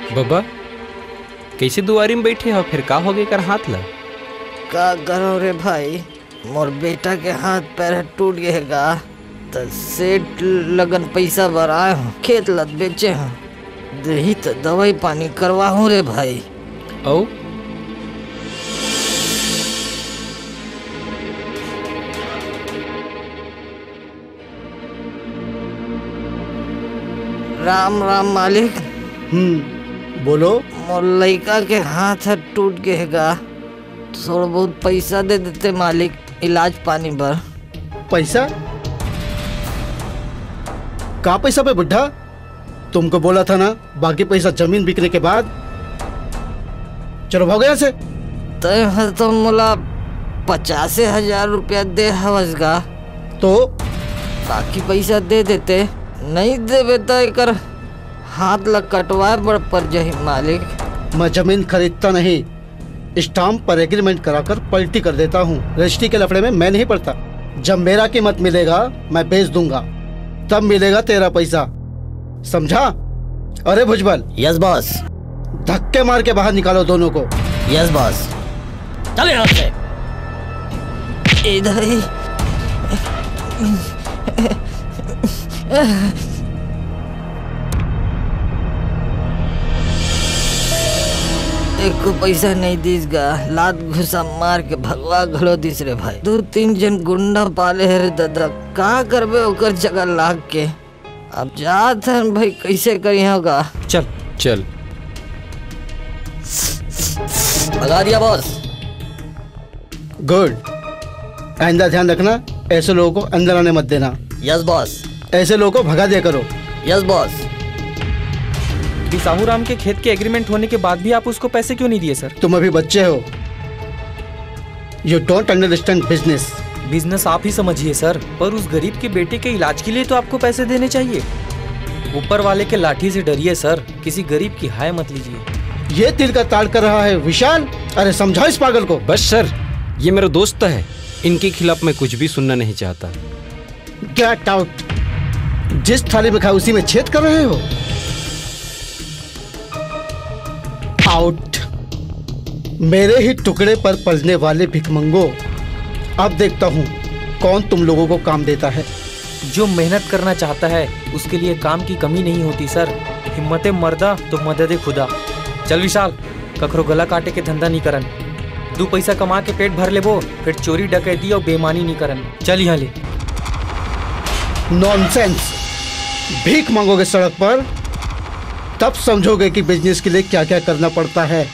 बाबा कैसे दुआरी में बैठे हो, फिर का हो गए कर हाथ ला? का करो रे भाई, मोर बेटा के हाथ पैर टूट गएगा तो सेठ लगन पैसा भराए हो, खेत लत बेचे हो, दही तो दवाई पानी करवा हूँ रे भाई। ओ राम राम मालिक। बोलो। मोर लड़का के हाथ टूट गएगा, थोड़ा बहुत पैसा दे देते मालिक, इलाज पानी पर। पैसा? का पैसा पे बुढ़ा? तुमको बोला था ना बाकी पैसा जमीन बिकने के बाद। चलो भागो यहाँ से। तो मोला 50,000 रुपया दे हवसगा, तो बाकी पैसा दे देते, नहीं देवे तो एकर हाथ ला कटवाए पड़ जाही मालिक। मैं जमीन खरीदता नहीं, स्टाम्प पर एग्रीमेंट कराकर पलटी कर देता हूँ। रजिस्ट्री के लफड़े में मैं नहीं पड़ता। जब मेरा कीमत मिलेगा मैं बेच दूंगा, तब मिलेगा तेरा पैसा, समझा? अरे भुजबल। Yes boss. धक्के मार के बाहर निकालो दोनों को। Yes boss. चले यहाँ से। इधर ही। एक को पैसा नहीं दीसगा, लात घुसा मार के भगवा घलो दिस रे भाई। 2-3 जन गुंडा पाले है रे दादा, कहाँ करबे ओकर जगह लाग के। अब जात है भाई, कैसे करी होगा। चल चल। भगा दिया बॉस। गुड। आइंदा ध्यान रखना, ऐसे लोगों को अंदर आने मत देना। Yes boss. ऐसे लोगों को भगा दिया करो। Yes boss. साहू राम के खेत के एग्रीमेंट होने के बाद भी आप उसको पैसे क्यों नहीं दिए सर? तुम अभी बच्चे हो, you don't understand business. Business आप ही समझिए सर, पर उस गरीब के बेटे के इलाज के लिए तो आपको पैसे देने चाहिए। ऊपर वाले के लाठी से डरिए सर, किसी गरीब की हाय मत लीजिए। ये तिल का ताड़ कर रहा है विशाल। अरे समझाओ इस पागल को। बस सर, ये मेरा दोस्त है, इनके खिलाफ मैं कुछ भी सुनना नहीं चाहता। Get out. जिस थाली में खाए उसी में छेद कर रहे हो। आउट। मेरे ही टुकड़े पर पलने वाले भिखमंगो, अब देखता हूँ कौन तुम लोगों को काम देता है। जो मेहनत करना चाहता है उसके लिए काम की कमी नहीं होती सर। हिम्मते मर्दा तो मददे खुदा। चल विशाल, कखरो गला काटे के धंधा नहीं करन। 2 पैसा कमा के पेट भर ले वो, फिर चोरी डकैती और बेईमानी नहीं करन। चल यहाँ ले। नॉनसेंस। भीख मांगोगे सड़क पर, तब समझोगे कि बिजनेस के लिए क्या क्या करना पड़ता है।